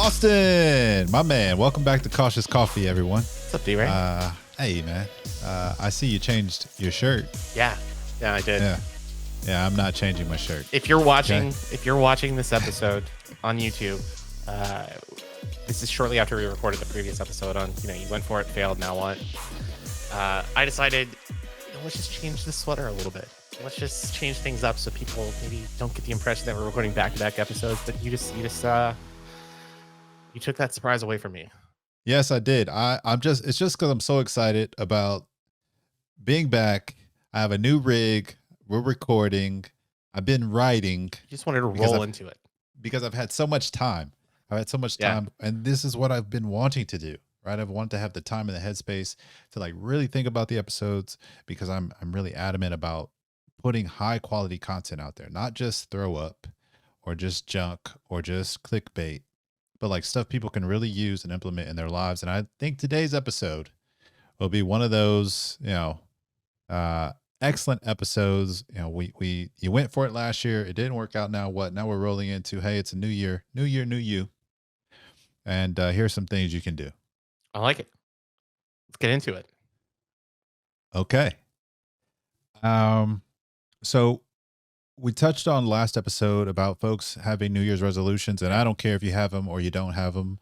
Austin, my man. Welcome back to Cautious Coffee, everyone. What's up, DeRae? Hey, man. I see you changed your shirt. Yeah, I did. Yeah. I'm not changing my shirt. If you're watching, this episode on YouTube, this is shortly after we recorded the previous episode on, you went for it, failed, now what? I decided, let's just change the sweater a little bit. Let's just change things up so people maybe don't get the impression that we're recording back-to-back episodes. But you took that surprise away from me. Yes, I did. It's just because I'm so excited about being back. I have a new rig. We're recording. I've been writing. You just wanted to roll into it because I've had so much time. I've had so much time, and this is what I've been wanting to do. Right, I've wanted to have the time and the headspace to like really think about the episodes because I'm really adamant about putting high quality content out there, not just throw up or just junk or just clickbait, but like stuff people can really use and implement in their lives. And I think today's episode will be one of those, excellent episodes. You went for it last year. It didn't work out. Now what? Now we're rolling into, hey, it's a new year, new you. And here's some things you can do. I like it. Let's get into it. Okay. So we touched on last episode about folks having New Year's resolutions, and I don't care if you have them or you don't have them,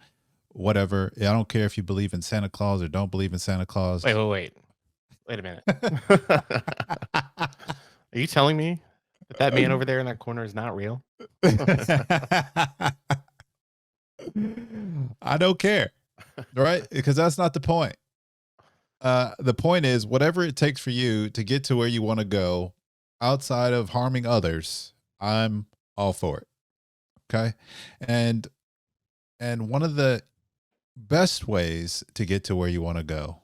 whatever. I don't care if you believe in Santa Claus or don't believe in Santa Claus. Wait a minute. Are you telling me that man over there in that corner is not real? I don't care, right? Because that's not the point. The point is whatever it takes for you to get to where you want to go outside of harming others, I'm all for it. Okay. And one of the best ways to get to where you want to go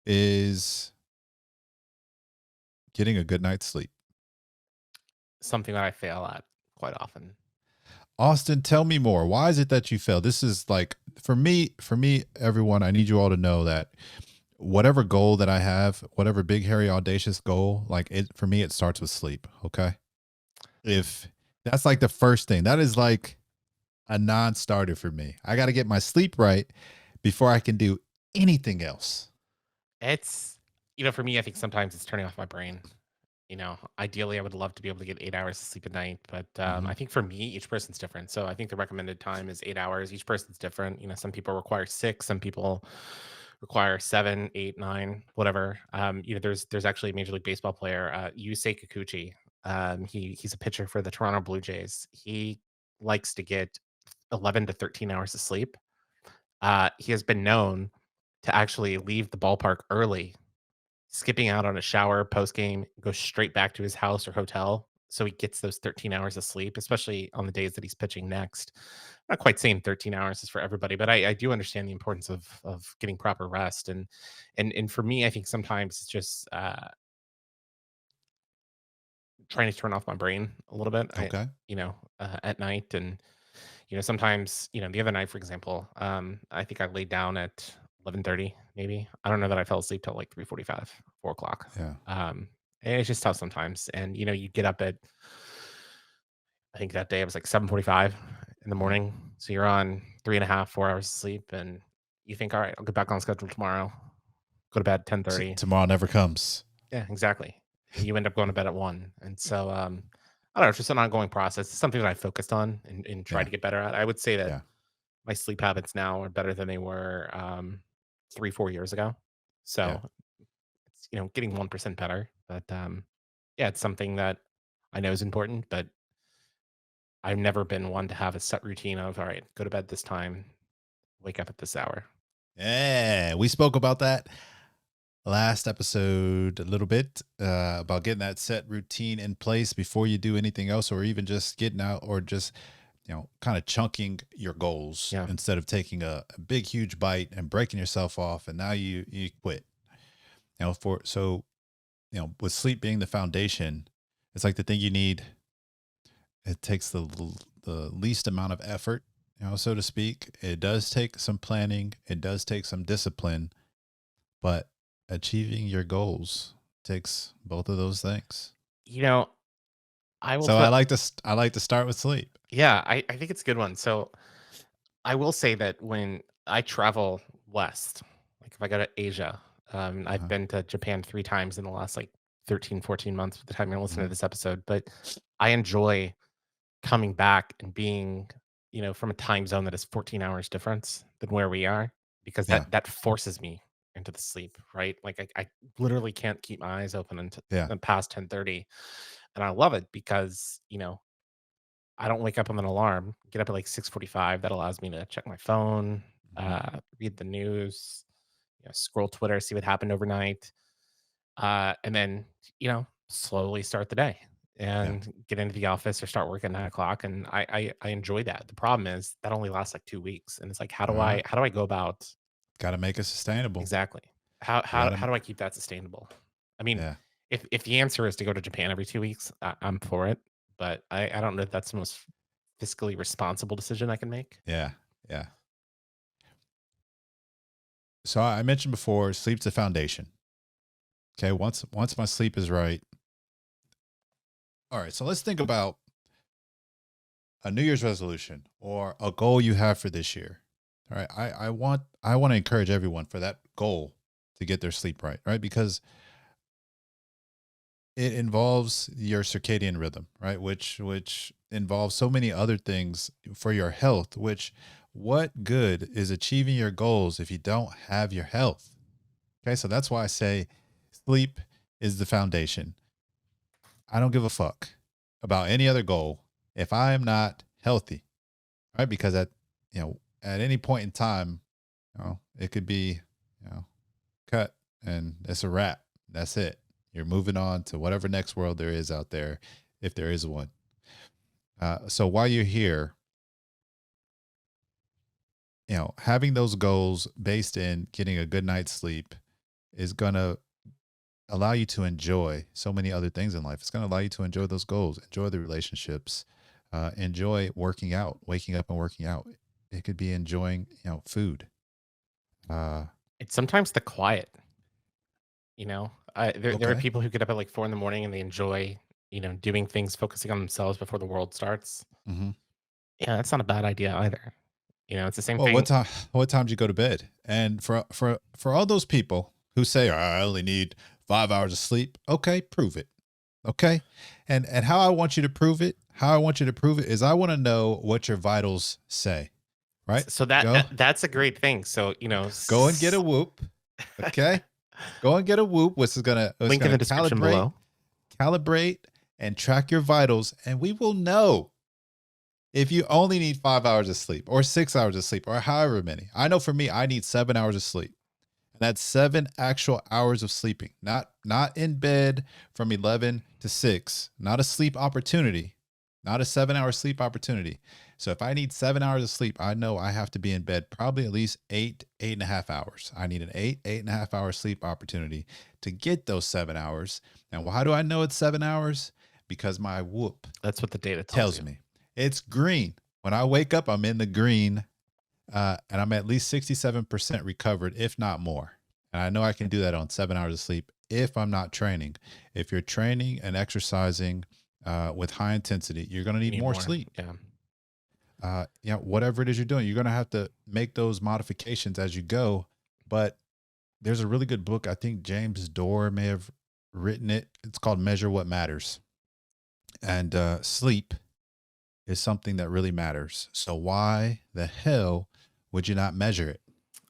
is getting a good night's sleep. Something that I fail at quite often. Austin, tell me more. Why is it that you fail? This is like, for me, everyone, I need you all to know that whatever goal that I have, whatever big, hairy, audacious goal, like for me, it starts with sleep. Okay. If that's like the first thing, that is like a non-starter for me. I got to get my sleep right before I can do anything else. It's, for me, I think sometimes it's turning off my brain. Ideally I would love to be able to get 8 hours of sleep a night, but I think for me, each person's different. So I think the recommended time is 8 hours. Each person's different. Some people require 6, some people require 7, 8, 9, whatever. There's actually a Major League Baseball player, Yusei Kikuchi. He's a pitcher for the Toronto Blue Jays. He likes to get 11 to 13 hours of sleep. He has been known to actually leave the ballpark early, skipping out on a shower post game, go straight back to his house or hotel. So he gets those 13 hours of sleep, especially on the days that he's pitching next. I'm not quite saying 13 hours is for everybody, but I do understand the importance of getting proper rest. And for me, I think sometimes it's just trying to turn off my brain a little bit. Okay. At night. And, sometimes, the other night, for example, I think I laid down at 11:30, maybe. I don't know that I fell asleep till like 3:45, 4 o'clock. Yeah. And it's just tough sometimes. And, you get up at, I think that day it was like 7:45 in the morning. So you're on 3.5, 4 hours of sleep, and you think, all right, I'll get back on schedule tomorrow. Go to bed 10:30. Tomorrow never comes. Yeah, exactly. And you end up going to bed at 1. And so, I don't know, it's just an ongoing process. It's something that I focused on and try to get better at. I would say that my sleep habits now are better than they were 3-4 years ago. So it's getting 1% better. But it's something that I know is important, but I've never been one to have a set routine of, all right, go to bed this time, wake up at this hour. Yeah, we spoke about that last episode a little bit about getting that set routine in place before you do anything else, or even just getting out, or just kind of chunking your goals instead of taking a big, huge bite and breaking yourself off. And now you quit, with sleep being the foundation, it's like the thing you need. It takes the least amount of effort, so to speak. It does take some planning. It does take some discipline, but achieving your goals takes both of those things. I will. So I like to start with sleep. Yeah, I think it's a good one. So I will say that when I travel west, like if I go to Asia, I've Uh-huh. been to Japan 3 times in the last like 13, 14 months by the time you're listening to Mhm. this episode, but I enjoy coming back and being, from a time zone that is 14 hours difference than where we are, because Yeah. that forces me into the sleep, right? Like I literally can't keep my eyes open until Yeah. past 10:30, and I love it because, I don't wake up with an alarm, get up at like 6:45. That allows me to check my phone, Mhm. read the news, scroll Twitter, see what happened overnight, and then, slowly start the day Yeah. and get into the office or start work at 9 o'clock. And I enjoy that. The problem is that only lasts like 2 weeks. And it's like, how All do right. I how do I go about Gotta make it sustainable. exactly how You how gotta how do I keep that sustainable? I mean, Yeah. if the answer is to go to Japan every 2 weeks, I'm for it. But I don't know if that's the most fiscally responsible decision I can make. Yeah. Yeah. So I mentioned before, sleep's the foundation. Okay. Once my sleep is right. All right. So let's think about a New Year's resolution or a goal you have for this year. All right. I want to encourage everyone for that goal to get their sleep right, right? Because it involves your circadian rhythm, right? Which involves so many other things for your health, which what good is achieving your goals if you don't have your health? Okay, so that's why I say sleep is the foundation. I don't give a fuck about any other goal if I am not healthy, right? Because at any point in time, it could be, cut and it's a wrap. That's it. You're moving on to whatever next world there is out there, if there is one. So while you're here, having those goals based in getting a good night's sleep is going to allow you to enjoy so many other things in life. It's going to allow you to enjoy those goals, enjoy the relationships, enjoy working out, waking up and working out. It could be enjoying, food. Uh, It's sometimes the quiet. There are okay. people who get up at like 4 in the morning and they enjoy, doing things, focusing on themselves before the world starts. Hmm. Yeah, that's not a bad idea either. It's the same Well, thing. what time do you go to bed? And for all those people who say, "Oh, I only need 5 hours of sleep," okay, prove it. Okay, and how I want you to prove it, is I want to know what your vitals say. Right? So that, Go that that's a great thing. So, go and get a whoop. Okay, go and get a whoop, which is link in the description calibrate, below. calibrate, and track your vitals, and we will know if you only need 5 hours of sleep or 6 hours of sleep or however many. I know for me, I need 7 hours of sleep. And that's 7 actual hours of sleeping, not in bed from 11 to 6, not a sleep opportunity, not a 7 hour sleep opportunity. So if I need 7 hours of sleep, I know I have to be in bed probably at least 8.5 hours. I need an 8.5 hour sleep opportunity to get those 7 hours. And why do I know it's 7 hours? Because my whoop That's what the data tells tells you. me it's green. When I wake up, I'm in the green, and I'm at least 67% recovered, if not more. And I know I can do that on 7 hours of sleep if I'm not training. If you're training and exercising with high intensity, you're going to You need need more more. sleep. Yeah. Whatever it is you're doing, you're going to have to make those modifications as you go. But there's a really good book. I think James Dorr may have written it. It's called Measure What Matters. And sleep is something that really matters. So why the hell would you not measure it?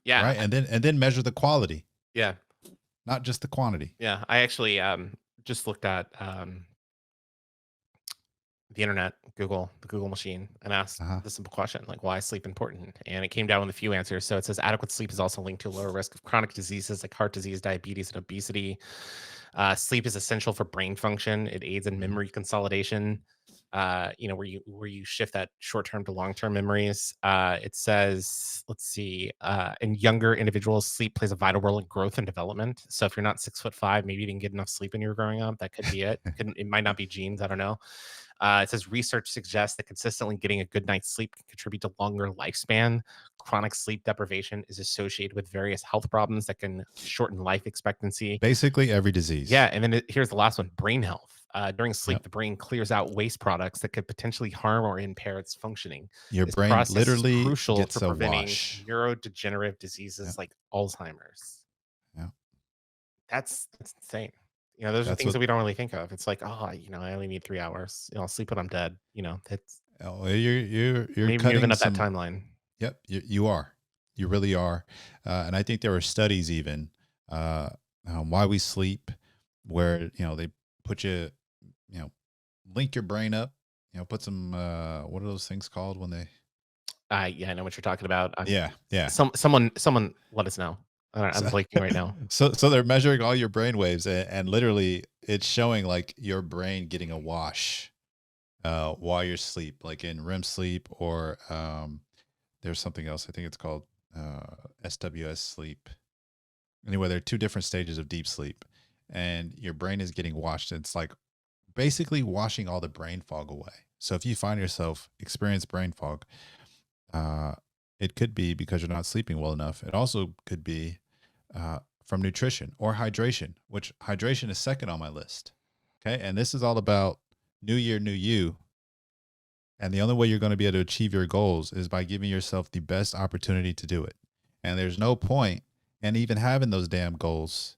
Yeah. Right. And then measure the quality, Yeah. not just the quantity. Yeah. I actually just looked at the internet, Google, the Google machine, and asked Uh-huh. the simple question, like, why is sleep important? And it came down with a few answers. So it says adequate sleep is also linked to a lower risk of chronic diseases like heart disease, diabetes, and obesity. Sleep is essential for brain function. It aids in Mhm. memory consolidation. Where you shift that short term to long term memories. It says, let's see, in younger individuals, sleep plays a vital role in growth and development. So if you're not 6'5", maybe you didn't get enough sleep when you were growing up. That could be it. It might not be genes. I don't know. It says research suggests that consistently getting a good night's sleep can contribute to longer lifespan. Chronic sleep deprivation is associated with various health problems that can shorten life expectancy. Basically every Yeah, disease. and then here's the last one: brain health. During sleep, Yep. the brain clears out waste products that could potentially harm or impair its functioning. Your This brain process is literally crucial for gets a preventing wash. neurodegenerative Yep. diseases like Alzheimer's. Yep. That's insane. Those are That's things what that we don't really think of. It's like, oh, I only need 3 hours. I'll sleep when I'm dead. That's oh, you're maybe moving cutting up that some. timeline. Yep, you are. You really are. And I think there were studies even uh, why we sleep, where they put you know link your brain up, put some what are those things called when they? Yeah, I know what you're talking about. Yeah, yeah. Someone let us know. I'm So, blanking right now. so they're measuring all your brain waves, and literally it's showing like your brain getting a wash while you're asleep, like in REM sleep, or there's something else. I think it's called SWS sleep. Anyway, there are two different stages of deep sleep, and your brain is getting washed. It's like basically washing all the brain fog away. So if you find yourself experience brain fog, uh, it could be because you're not sleeping well enough. It also could be from nutrition or hydration, which hydration is second on my list. Okay. And this is all about new year, new you. And the only way you're going to be able to achieve your goals is by giving yourself the best opportunity to do it. And there's no point in even having those damn goals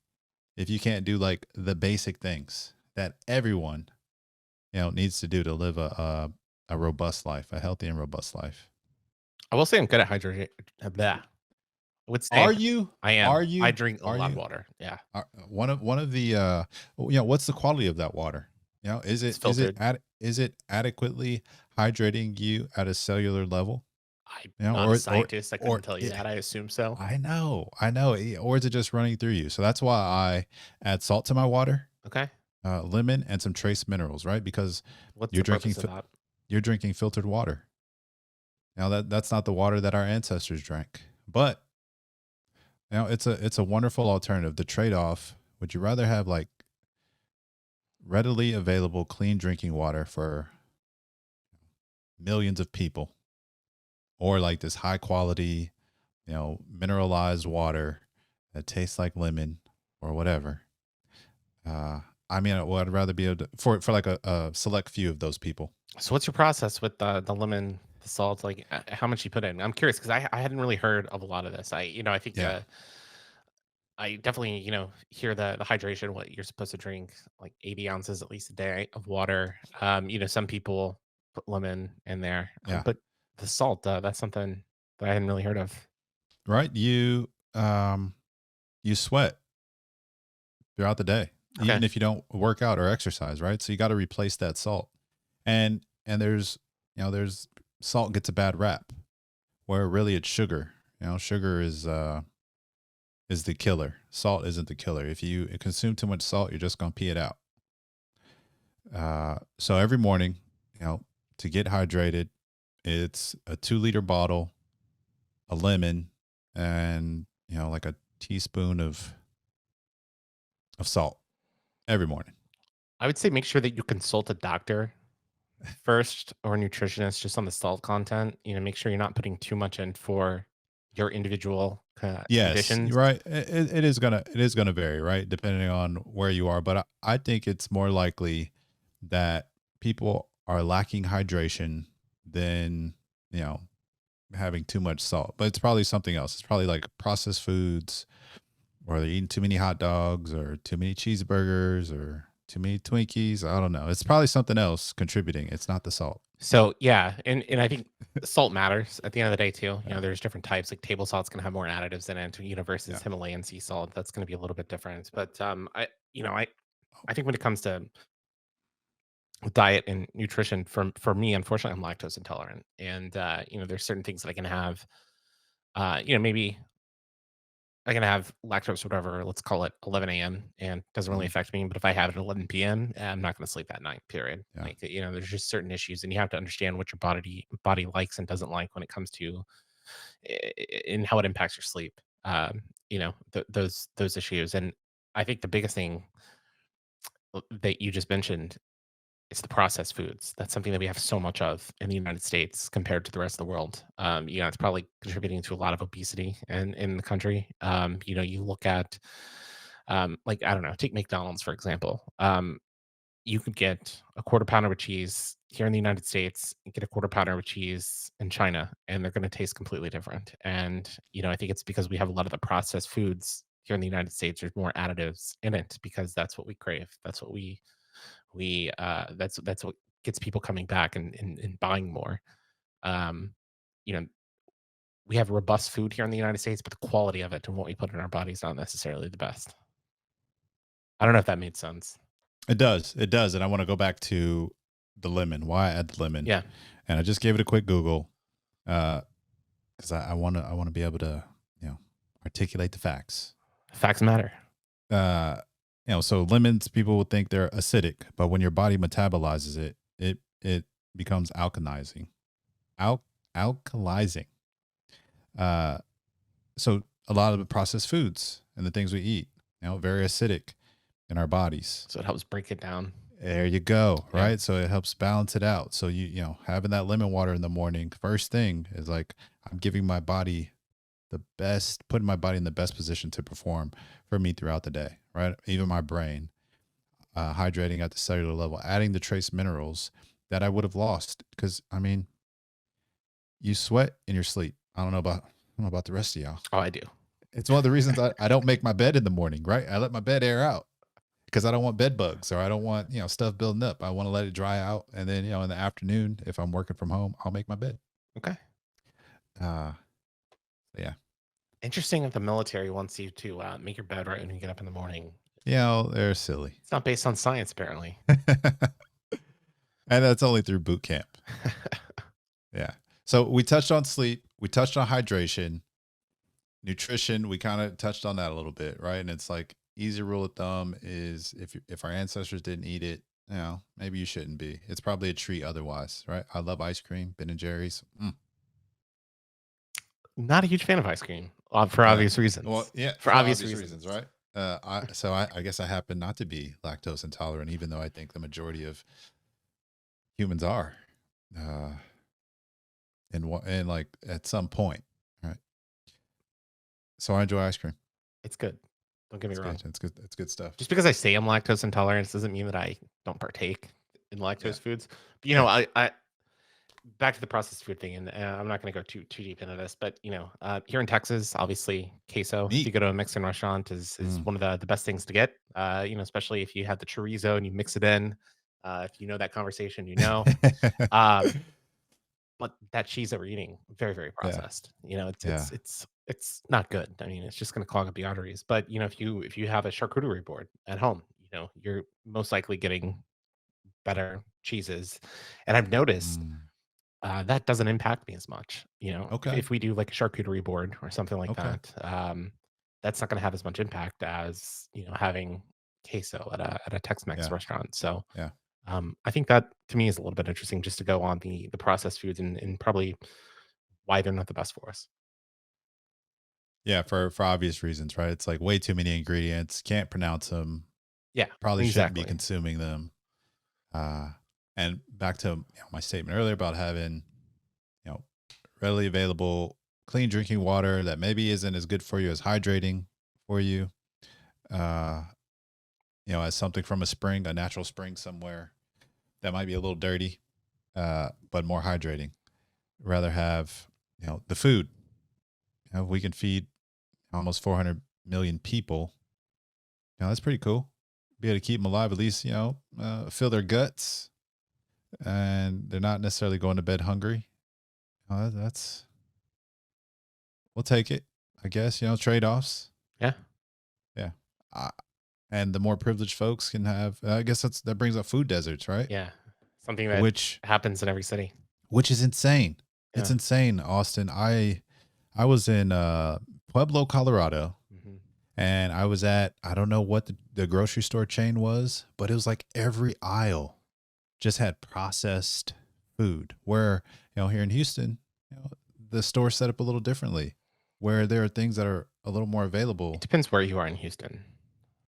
if you can't do like the basic things that everyone needs to do to live a robust life, a healthy and robust life. I will say I'm good at hydration. I would say Are you? I am. Are I you? drink a Are lot of you? water. Yeah, One of the what's the quality of that water? Is it's it filtered. is it adequately hydrating you at a cellular level? I'm You know, not a or scientist. I couldn't or tell you it, that. I assume so. I know, or is it just running through you? So that's why I add salt to my water, Okay. lemon, and some trace minerals, right? Because What's you're the drinking purpose of that? you're drinking filtered water. Now that's not the water that our ancestors drank, but it's a wonderful alternative. The trade off: would you rather have like readily available clean drinking water for millions of people, or like this high quality, mineralized water that tastes like lemon or whatever? I mean, well, I'd rather be able to, for like a select few of those people. So, what's your process with the lemon, the salt? Like, how much you put in? I'm curious because I hadn't really heard of a lot of this. I think Yeah, I definitely hear the hydration. What you're supposed to drink, like 80 ounces at least a day of water. Some people put lemon in there, yeah, but the salt, that's something that I hadn't really heard of. right. You sweat throughout the day, Okay. even if you don't work out or exercise, right? So you got to replace that salt. And there's salt gets a bad rap, where really it's sugar. Sugar is the killer. Salt isn't the killer. If you consume too much salt, you're just gonna pee it out. So every morning, to get hydrated, it's a 2 liter bottle, a lemon, and like a teaspoon of salt every morning. I would say make sure that you consult a doctor first or a nutritionist just on the salt content. Make sure you're not putting too much in for your individual Yes, conditions. you're right. It is gonna vary, right, depending on where you are. But I think it's more likely that people are lacking hydration than you know having too much salt. But it's probably something else. It's probably like processed foods, or they're eating too many hot dogs, or too many cheeseburgers, or too many Twinkies. I don't know. It's probably something else contributing. It's not the salt. So yeah, and I think salt matters at the end of the day too. Yeah, There's different types. Like table salt's gonna have more additives in it, versus yeah. Himalayan sea salt. That's gonna be a little bit different. But I think when it comes to diet and nutrition, for me, unfortunately, I'm lactose intolerant, and there's certain things that I can have. Maybe I can have lactose, whatever. Let's call it 11 a.m. and doesn't really Mhm. affect me. But if I have it at 11 p.m., I'm not going to sleep that night. Period. Yeah. Like there's just certain issues, and you have to understand what your body likes and doesn't like when it comes to and how it impacts your sleep. Those issues, and I think the biggest thing that you just mentioned is the processed foods. That's something that we have so much of in the United States compared to the rest of the world. It's probably contributing to a lot of obesity in the country. You look at like I don't know, take McDonald's for example. you could get a quarter pounder with cheese here in the United States and get a quarter pounder with cheese in China, and they're going to taste completely different. And, I think it's because we have a lot of the processed foods here in the United States. There's more additives in it because that's what we crave. That's what that's what gets people coming back and buying more. Um, you know, we have robust food here in the United States, but the quality of it and what we put in our bodies not necessarily the best. I don't know if that made sense. It does, and I wanna go back to the lemon, why I add the lemon, Yeah, and I just gave it a quick Google, because I wanna be able to, you know, articulate the facts. facts matter. Uh, so lemons, people would think they're acidic, but when your body metabolizes it, it becomes alkalizing. Al Alkalizing. Uh, so a lot of the processed foods and the things we eat, very acidic in our bodies. So it helps break it down. There you go, Yeah. right? So it helps balance it out. So having that lemon water in the morning, first thing is like I'm giving my body the best, putting my body in the best position to perform for me throughout the day, right? Even my brain, hydrating at the cellular level, adding the trace minerals that I would have lost. Because I mean, you sweat in your sleep. I don't know about the rest of y'all. Oh, I do. It's one of the reasons I don't make my bed in the morning, right? I let my bed air out because I don't want bed bugs or I don't want, stuff building up. I want to let it dry out. And then, in the afternoon, if I'm working from home, I'll make my bed. Okay. Uh, yeah. Interesting if the military wants you to make your bed right when you get up in the morning. They're silly. It's not based on science, apparently. And that's only through boot camp. Yeah. So we touched on sleep. We touched on hydration, nutrition. We kind of touched on that a little bit, right? And it's like easy rule of thumb is if our ancestors didn't eat it, maybe you shouldn't be. It's probably a treat otherwise, right? I love ice cream, Ben and Jerry's. Not a huge fan of ice cream for Okay. obvious Well, reasons. yeah, For for obvious obvious reasons. reasons, right? I guess I happen not to be lactose intolerant, even though I think the majority of humans are. Uh, and like at some point, right? So I enjoy ice cream. It's good. Don't get me It's wrong. good. It's good. It's good stuff. Just because I say I'm lactose intolerant doesn't mean that I don't partake in Yeah. lactose foods. But Yeah. I back to the processed food thing, and I'm not going to go too deep into this, but here in Texas, obviously queso. If you Neat. go to a Mexican restaurant, is Mm. one of the best things to get. Especially if you have the chorizo and you mix it in. If you know that conversation, Um, but that cheese that we're eating, very very Yeah. processed. Yeah. It's not good. I mean, it's just going to clog up the arteries. But if you have a charcuterie board at home, you're most likely getting better cheeses. And I've noticed Mm. that doesn't impact me as much. Okay. If we do like a charcuterie board or something like Okay. that, that's not going to have as much impact as having queso at a Tex-Mex Yeah. restaurant. So Yeah. I think that to me is a little bit interesting, just to go on the processed foods and probably why they're not the best for us. Yeah. For obvious reasons, right? It's like way too many ingredients. Can't pronounce them. Yeah, Probably shouldn't be exactly. consuming them. Uh, and back to my statement earlier about having you know readily available clean drinking water that maybe isn't as good for you as hydrating for you. Uh, as something from a spring, a natural spring somewhere that might be a little dirty, but more hydrating. Rather have the food. We can feed almost 400 million people. That's pretty cool. Be able to keep them alive, at least fill their guts, and they're not necessarily going to bed hungry. That's we'll take it, I guess. Trade offs. Yeah, Yeah. Uh, and the more privileged folks can have, I guess that brings up food deserts, right? yeah, something that Which happens in every city. is insane. It's Yeah. insane, Austin. I was in Pueblo, Colorado, Mhm. and I was at, I don't know what the grocery store chain was, but it was like every aisle just had processed food. Where, here in Houston, the store set up a little differently, where there are things that are a little more It available. depends where you are in Houston.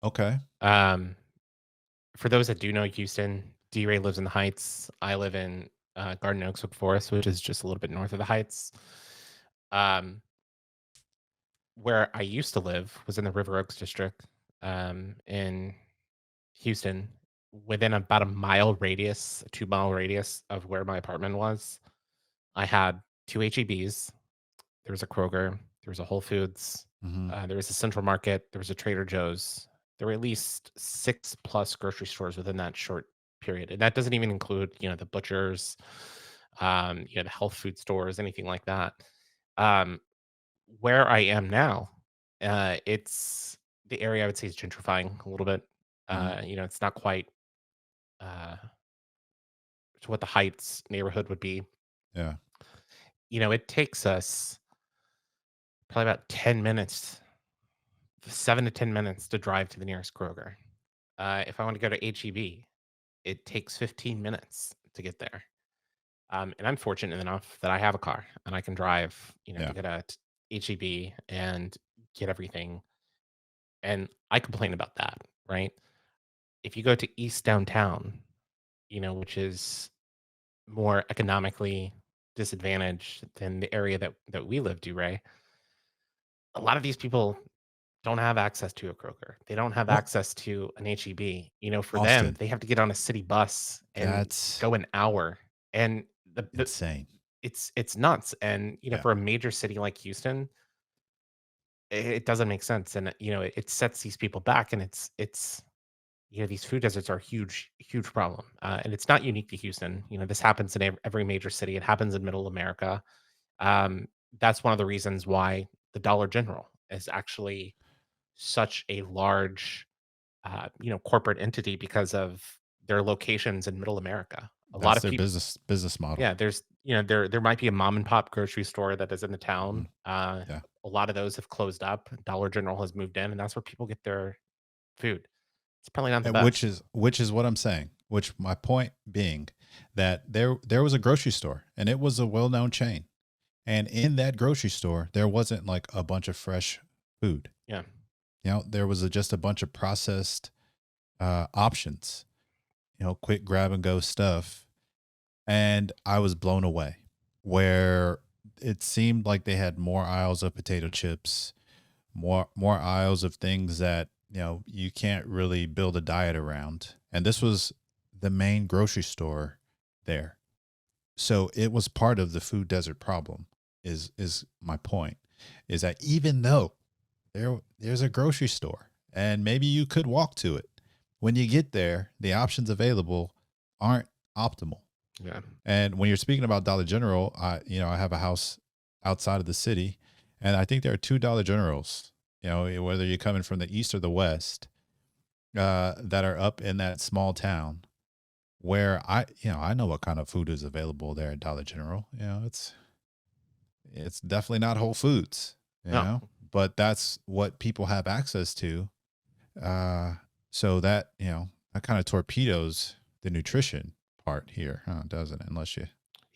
Okay. Um, for those that do know Houston, DeRae lives in the Heights. I live in Garden Oaks, Oak Forest, which is just a little bit north of the Heights. Um, where I used to live was in the River Oaks district in Houston. within about a mile radius, a 2-mile radius of where my apartment was, I had 2 HEBs, there was a Kroger, there was a Whole Foods, Hmm. there was a Central Market, there was a Trader Joe's. There were at least 6 plus grocery stores within that short period, and that doesn't even include, the butchers, the health food stores, anything like that. Um, where I am now, it's the area I would say is gentrifying a little bit. Hmm. It's not quite uh, to what the Heights neighborhood would be. Yeah. It takes us probably about 10 minutes, 7 to 10 minutes to drive to the nearest Kroger. If I want to go to HEB, it takes 15 minutes to get there. And I'm fortunate enough that I have a car and I can drive, to Yeah. get at HEB and get everything. And I complain about that, right? If you go to East Downtown, which is more economically disadvantaged than the area that we live, DeRae, a lot of these people don't have access to a Kroger. They don't have What? access to an HEB. For them, Austin. they have to get on a city bus and That's go an hour. And the insane. it's nuts. And Yeah. for a major city like Houston, it doesn't make sense. And it sets these people back. And it's these food deserts are a huge, huge problem. And it's not unique to Houston. This happens in every major city. It happens in Middle America. Um, that's one of the reasons why the Dollar General is actually such a large corporate entity because of their locations in Middle America. A lot That's of their people, business model. yeah, there's there might be a mom and pop grocery store that is in the Hmm. town. Yeah. A lot of those have closed up. Dollar General has moved in, and that's where people get their food. It's probably not the And which best. is which is what I'm saying. Which my point being that there was a grocery store and it was a well known chain. And in that grocery store, there wasn't like a bunch of fresh food. Yeah, There was just a bunch of processed options. Quick grab and go stuff. And I was blown away. Where it seemed like they had more aisles of potato chips, more aisles of things that you can't really build a diet around. And this was the main grocery store there, so it was part of the food desert problem. Is my point, is that even though there's a grocery store and maybe you could walk to it, when you get there the options available aren't optimal. yeah, And when you're speaking about Dollar General, I have a house outside of the city, and I think there are two Dollar Generals. Whether you're coming from the east or the west, that are up in that small town where I know what kind of food is available there at Dollar General. It's definitely not Whole Foods. You no, know, but that's what people have access to. Uh, so that kind of torpedoes the nutrition part here, huh? Doesn't it? Unless you,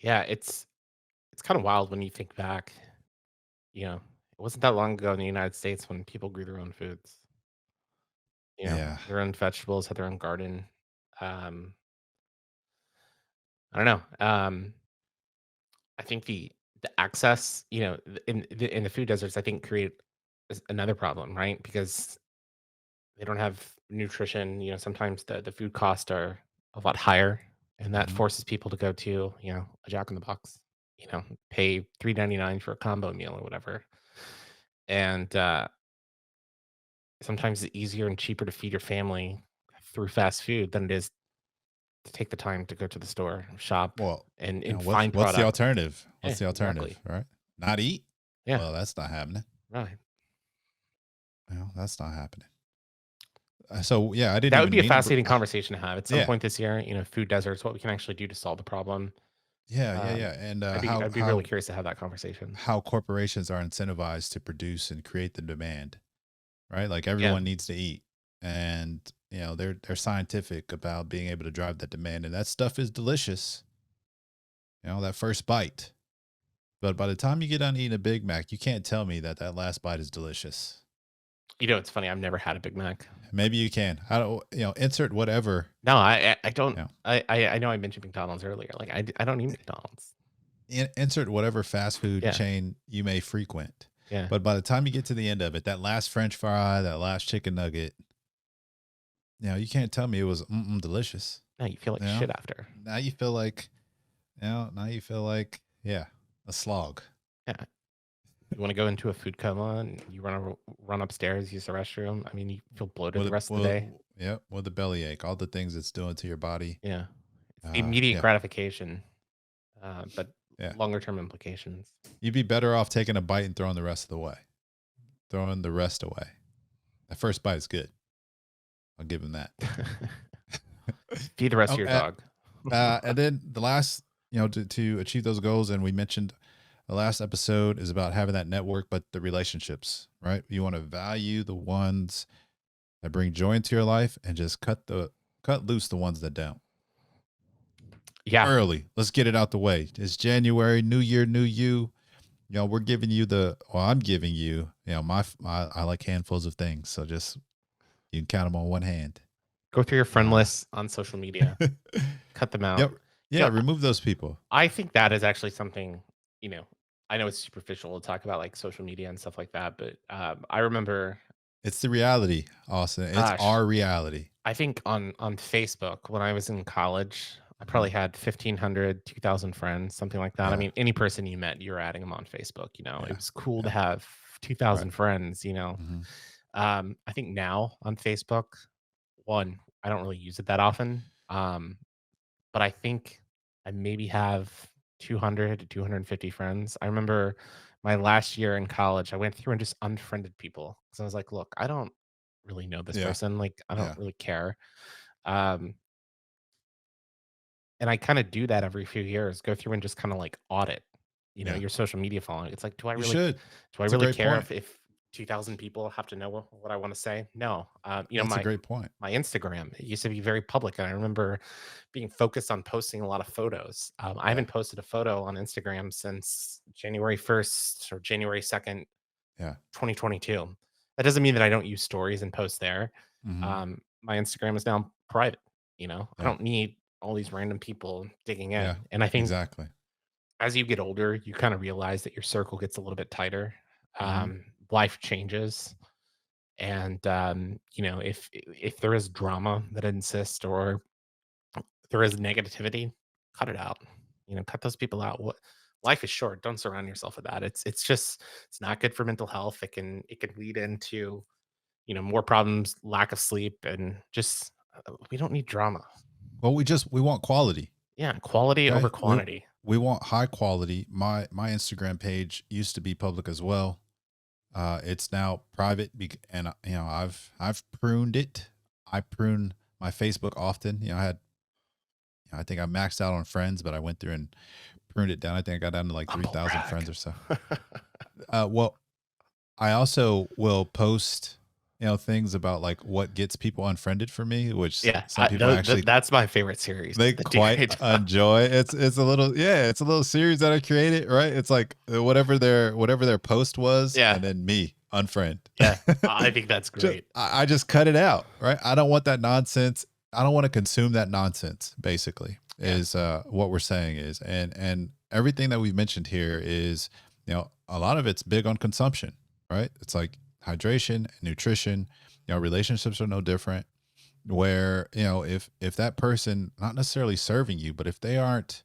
yeah. It's kind of wild when you think back. It wasn't that long ago in the United States when people grew their own foods. yeah. Their own vegetables, had their own garden. Um, I don't know. I think the access, in the food deserts, I think create another problem, right? Because they don't have nutrition. Sometimes the food costs are a lot higher, and that Hmm. forces people to go to a Jack in the Box. Pay $3.99 for a combo meal or whatever, and sometimes it's easier and cheaper to feed your family through fast food than it is to take the time to go to the store, shop, Well, and what's find what's the product. alternative? Yeah, What's the alternative? exactly. Right? Not eat? Yeah, Well, that's not happening. right. That's not happening. So yeah, I didn't That would even be a mean to. fascinating conversation to have at some Yeah, point this year. Food deserts, what we can actually do to solve the problem. yeah, and I'd be really curious to have that conversation. how corporations are incentivized to produce and create the demand, right? Like Yeah, everyone needs to eat, and they're scientific about being able to drive that demand, and that stuff is delicious. That first bite, but by the time you get done eating a Big Mac, you can't tell me that that last bite is delicious. it's funny. I've never had a Big Mac. Maybe you can. I don't. Insert whatever. No, I don't. You know, I know I mentioned McDonald's earlier. Like I don't eat McDonald's. insert whatever fast food Yeah, chain you may frequent. yeah, But by the time you get to the end of it, that last French fry, that last chicken nugget, you can't tell me it was delicious. No, you feel like You know, shit after. now you feel like, yeah, a slog. Yeah. You want to go into a food coma and you run upstairs, use the restroom. I mean, you feel bloated the rest of the day. Yep, with the belly ache, all the things it's doing to your body. Yeah. It's the immediate Yeah, gratification, but yeah. longer term implications. You'd be better off taking a bite and throwing the rest of the way. Throwing the rest away. That first bite is good. I'll give him that. Feed the rest Oh, of your dog. and then the last, to achieve those goals, and we mentioned the last episode is about having that network, but the relationships, right? You want to value the ones that bring joy into your life and just cut loose the ones that don't. Yeah. Early. Let's get it out the way. It's January, new year, new you. We're giving you I'm giving you, I like handfuls of things. So just, you can count them on one hand. Go through your friend lists on social media. Cut them out. Yep. Yeah, remove those people. I think that is actually something, I know it's superficial to talk about like social media and stuff like that, but I remember It's the reality, Austin. It's our reality. I think on Facebook when I was in college, I probably Mm-hmm. had 1,500, 2,000 friends, something like that. I Yeah. mean, any person you met, you're adding them on Facebook. Yeah. It was cool to Yeah. have 2,000 Right. friends. Mm-hmm. I think now on Facebook, one, I don't really use it that often, but I think I maybe have 200 to 250 friends. I remember my last year in college, I went through and just unfriended people because I was like, look, I don't really know this Yeah. person. Like, I Yeah. don't really care. Um, and I kind of do that every few years, go through and just kind of like audit, Yeah. your social media following. It's like, You should. do I It's a really great care point. if 2,000 people have to know what I want to say? No. That's a great point. My Instagram, it used to be very public. And I remember being focused on posting a lot of photos. I Yeah. haven't posted a photo on Instagram since January 1st or January 2nd, Yeah. 2022. That doesn't mean that I don't use stories and post there. Mm-hmm. My Instagram is now private. I Yeah. don't need all these random people digging Yeah. in. And I think Exactly. as you get older, you kind of realize that your circle gets a little bit tighter. Mm-hmm. Life changes. And if there is drama that insists or there is negativity, cut it out. Cut those people out. What life is short. Don't surround yourself with that. It's not good for mental health. It can lead into more problems, lack of sleep, and just we don't need drama. Well, we want quality. Yeah, quality over Okay. quantity. We want high quality. My Instagram page used to be public as well. It's now private, and I've pruned it. I prune my Facebook often. I think I maxed out on friends, but I went through and pruned it down. I think I got down to like Humble 3,000 brag. friends or so. Well, I also will post, things about like what gets people unfriended for me, which Yeah, some people actually that's my favorite series. they The quite DeRae. enjoy. It's a little, it's a little series that I created, right? It's like whatever their post was, Yeah. and then me unfriend. Yeah, I think that's great. I just cut it out, right? I don't want that nonsense. I don't want to consume that nonsense. Basically, Yeah. is what we're saying is, and everything that we've mentioned here is, a lot of it's big on consumption, right? It's like hydration, nutrition. Relationships are no different. Where if that person, not necessarily serving you, but if they aren't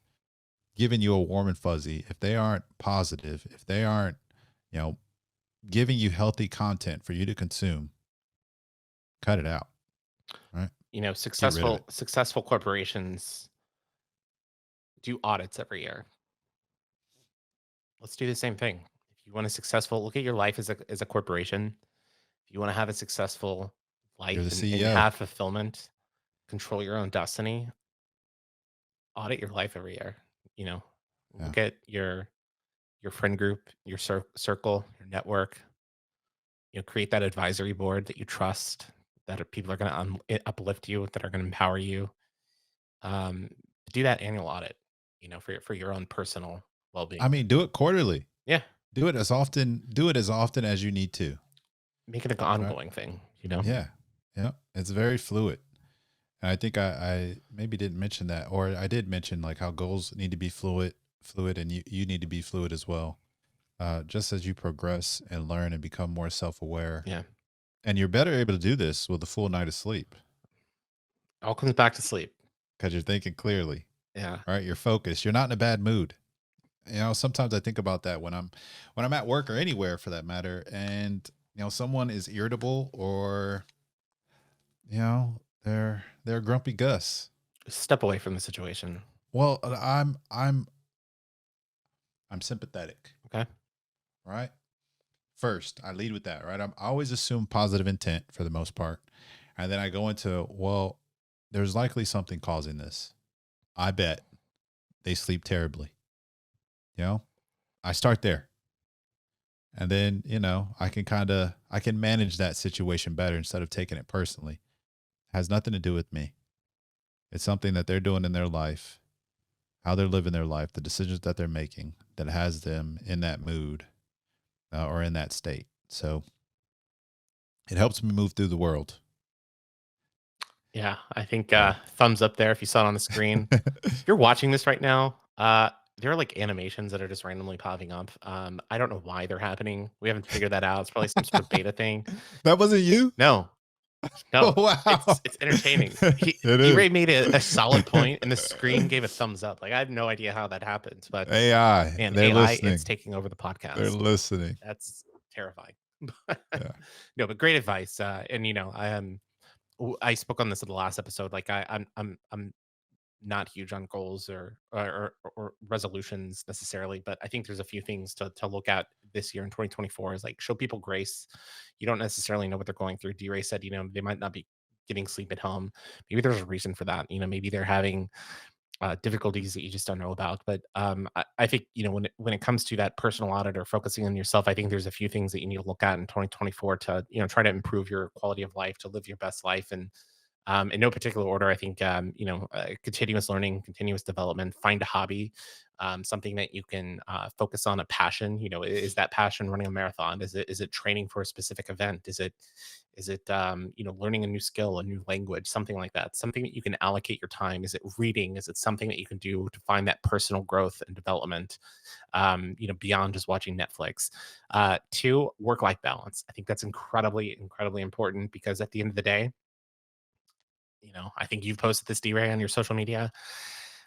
giving you a warm and fuzzy, if they aren't positive, if they aren't, you know, giving you healthy content for you to consume, cut it out. Right. Get rid of Successful corporations do audits every year. Let's do the same thing. If you want a successful, look at your life as a corporation. If you want to have a successful You're the life and CEO. have fulfillment, control your own destiny, audit your life every year. Yeah. Look at your friend group, your circle, your network. Create that advisory board that you trust, that people are going to uplift you, that are going to empower you. Um, do that annual audit, for your own personal well-being. I mean, do it quarterly. Yeah, Do it as often. Do it as often as you need to. make it an Right. ongoing thing. Yeah. Yeah. It's very fluid. And I think I maybe didn't mention that, or I did mention like how goals need to be fluid, and you need to be fluid as well. Just as you progress and learn and become more self aware. Yeah. And you're better able to do this with a full night of sleep. All comes back to sleep. because you're thinking clearly, Yeah. right? You're focused. You're not in a bad mood. Sometimes I think about that when I'm at work or anywhere for that matter, and someone is irritable or they're grumpy Gus. Step away from the situation. Well, I'm sympathetic, Okay. right? First, I lead with that, right? I always assume positive intent for the most part. And then I go into, well, there's likely something causing this. I bet they sleep terribly. You know, I start there. And then, I can manage that situation better instead of taking it personally. It has nothing to do with me. It's something that they're doing in their life, how they're living their life, the decisions that they're making that has them in that mood or in that state. So it helps me move through the world. Yeah, I think, Yeah. thumbs up there if you saw it on the screen. If you're watching this right now, there are, like, animations that are just randomly popping up. I don't know why they're happening. We haven't figured that out. It's probably some sort of beta thing. That wasn't you? No, Oh, no, wow. it's entertaining. It is. DeRae made a solid point, and the screen gave a thumbs up. Like, I have no idea how that happens, but, AI, man, they're AI, it's listening. taking over the They're podcast. listening. That's terrifying. Yeah. No, but great advice, and, I spoke on this in the last episode, like, I'm not huge on goals or resolutions necessarily, but I think there's a few things to look at this year in 2024 is like show people grace. You don't necessarily know what they're going through. D-Ray said, they might not be getting sleep at home. Maybe there's a reason for that. Maybe they're having difficulties that you just don't know about. But I think when it comes to that personal audit or focusing on yourself, I think there's a few things that you need to look at in 2024 to try to improve your quality of life, to live your best life, and in no particular order, I think continuous learning, continuous development, find a hobby, something that you can focus on, a passion. Is that passion running a marathon? Is it training for a specific event? Is it learning a new skill, a new language, something like that? Something that you can allocate your time. Is it reading? Is it something that you can do to find that personal growth and development? Beyond just watching Netflix. Two, work life balance. I think that's incredibly, incredibly important because at the end of the day, I think you've posted this D-Ray on your social media.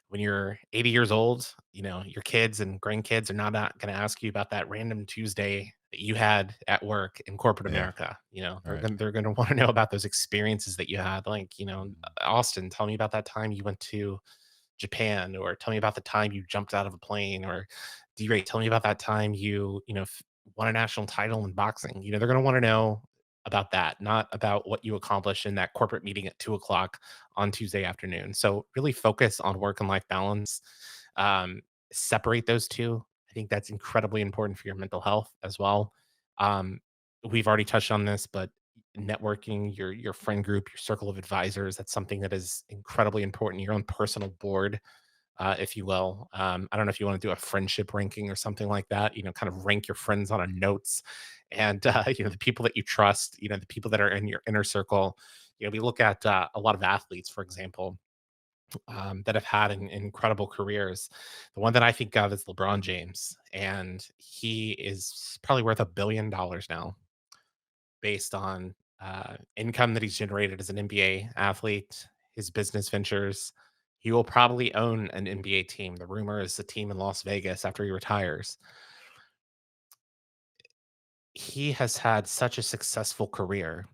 When you're 80 years old, your kids and grandkids are not going to ask you about that random Tuesday that you had at work in corporate Yeah. America. They're Right. going to they're going to want to know about those experiences that you had. Like, Mhm. Austin, tell me about that time you went to Japan, or tell me about the time you jumped out of a plane, or D-Ray, tell me about that time you won a national title in boxing. They're going to want to know about that, not about what you accomplished in that corporate meeting at 2 o'clock on Tuesday afternoon. So really focus on work and life balance. Separate those two. I think that's incredibly important for your mental health as well. Um, we've already touched on this, but networking, your friend group, your circle of advisors, that's something that is incredibly important. Your own personal board, if you will. I don't know if you want to do a friendship ranking or something like that. Kind of rank your friends on a notes, and the people that you trust. The people that are in your inner circle. We look at a lot of athletes, for example, that have had incredible careers. The one that I think of is LeBron James, and he is probably worth $1 billion now based on income that he's generated as an NBA athlete, his business ventures. He will probably own an NBA team. The rumor is a team in Las Vegas after he retires. He has had such a successful career.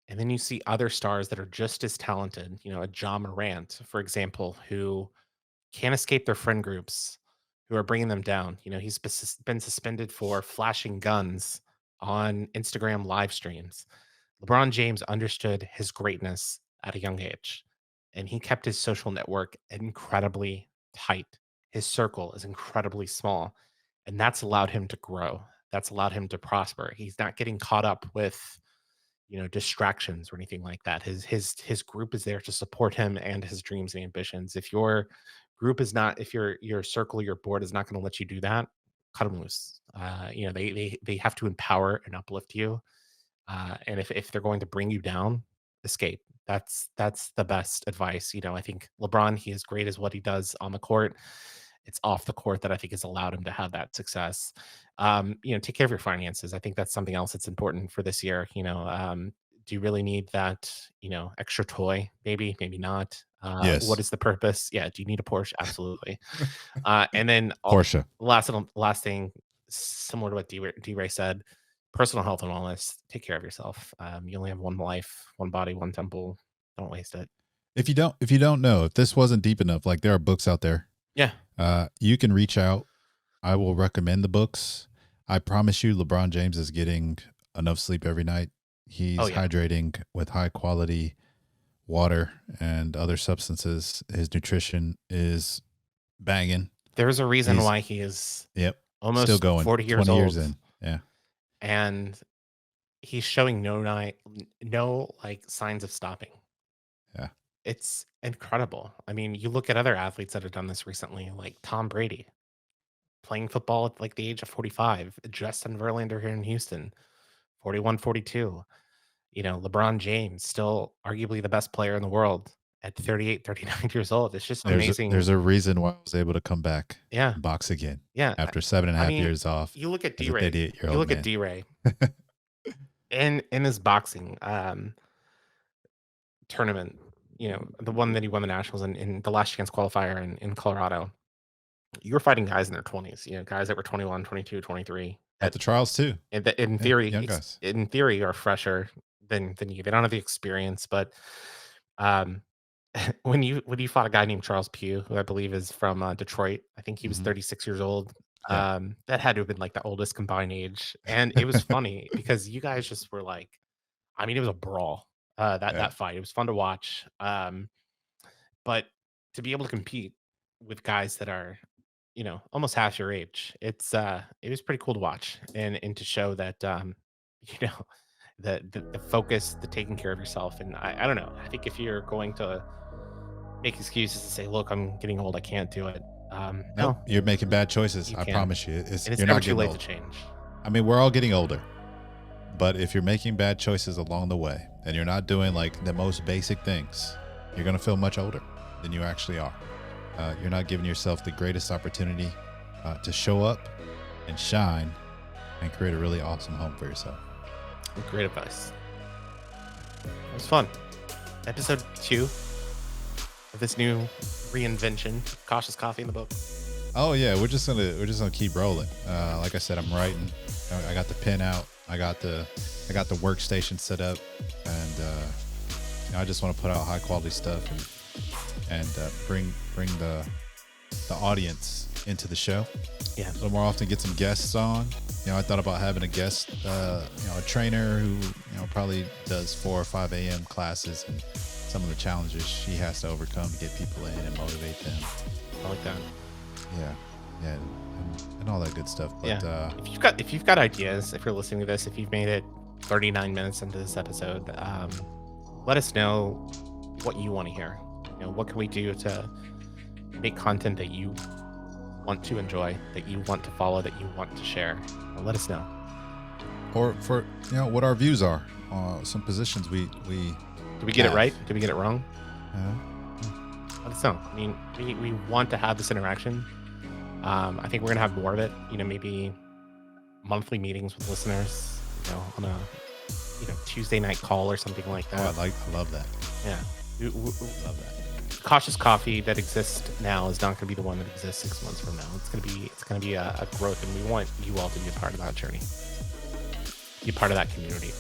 And then you see other stars that are just as talented, a John Morant, for example, who can't escape their friend groups who are bringing them down. He's been suspended for flashing guns on Instagram live streams. LeBron James understood his greatness at a young age, and he kept his social network incredibly tight. His circle is incredibly small, and that's allowed him to grow. That's allowed him to prosper. He's not getting caught up with distractions or anything like that. His group is there to support him and his dreams and ambitions. If your group is not, if your circle, your board is not going to let you do that, cut them loose. They have to empower and uplift you, and if they're going to bring you down, escape. That's the best advice. I think LeBron, he is great as what he does on the court. It's off the court that I think has allowed him to have that success. Take care of your finances. I think that's something else that's important for this year. Do you really need that, extra toy? Maybe not. What Yes. is the purpose? Yeah. Do you need a Porsche? Absolutely. And then Porsche. last thing, similar to what D-Ray said, personal health and wellness. Take care of yourself. You only have one life, one body, one temple. Don't waste it. If you don't know, if this wasn't deep enough, like there are books out there. Yeah. You can reach out. I will recommend the books. I promise you, LeBron James is getting enough sleep every night. Oh He's yeah. hydrating with high quality water and other substances. His nutrition is banging. There's a reason He's why he is Yep, still almost going. 40 years 20 years old, in. Yeah, and he's showing no like signs of stopping. yeah. It's incredible. I mean, you look at other athletes that have done this recently, like Tom Brady playing football at like the age of 45, Justin Verlander here in Houston, 41, 42. LeBron James, still arguably the best player in the world at 38, 39 years old. It's just amazing. There's a reason why I was able to come back Yeah. and box again Yeah. after seven and a I half mean, years off you look at as a D-Ray. 38-year You old look at man. D-Ray in his boxing tournament, the one that he won the nationals in the last chance qualifier in Colorado. You were fighting guys in their 20s, guys that were 21, 22, 23 At that the trials too. in Yeah, theory young guys. in theory are fresher than you. They don't have the experience, but um when you fought a guy named Charles Pugh, who I believe is from Detroit, I think he was Mhm. 36 years old. Yeah. That had to have been like the oldest combined age, and it was funny because you guys just were like, I mean, it was a brawl. That Yeah. fight, it was fun to watch. But to be able to compete with guys that are, almost half your age, it was pretty cool to watch and to show that you know, the focus, the taking care of yourself. And I don't know. I think if you're going to make excuses to say, look, I'm getting old, I can't do it. Nope, No, you're making bad choices. you I can. promise you. It's And it's you're never not too getting late to old. change. I mean, we're all getting older. But if you're making bad choices along the way and you're not doing like the most basic things, you're going to feel much older than you actually are. You're not giving yourself the greatest opportunity to show up and shine and create a really awesome home for yourself. Great advice. It was fun. Episode 2 of this new reinvention, Cautious Coffee in the book. Oh yeah, we're just gonna keep rolling. Like I said, I'm writing. I got the pen out. I got the workstation set up, and I just want to put out high quality stuff and bring the audience into the show. Yeah. A little more often, get some guests on. I thought about having a guest, a trainer who probably does 4 or 5 a.m. classes and some of the challenges she has to overcome to get people in and motivate them. I like that. Yeah, and all that good stuff. But Yeah. If you've got ideas, if you're listening to this, if you've made it 39 minutes into this episode, let us know what you want to hear. What can we do to make content that you want to enjoy, that you want to follow, that you want to share? Let us know. or for what our views are. Some positions we Did we get it right? Did we get it wrong? Let us know. I mean, we want to have this interaction. I think we're gonna have more of it. Maybe monthly meetings with listeners. On a Tuesday night call or something like that. I love that. Yeah. Love that. Cautious Coffee that exists now is not going to be the one that exists 6 months from now. It's going to be a growth, and we want you all to be a part of that journey, be part of that community.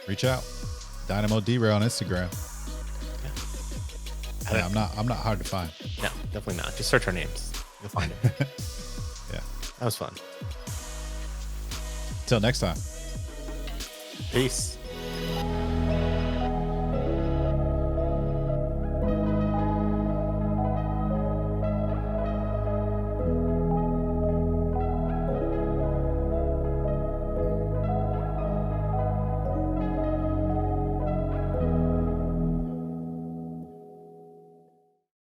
Reach out, Dynamo DeRae on Instagram. Yeah, I'm not hard to find. No, definitely not. Just search our names, you'll find it. Yeah, that was fun. Till next time. Peace.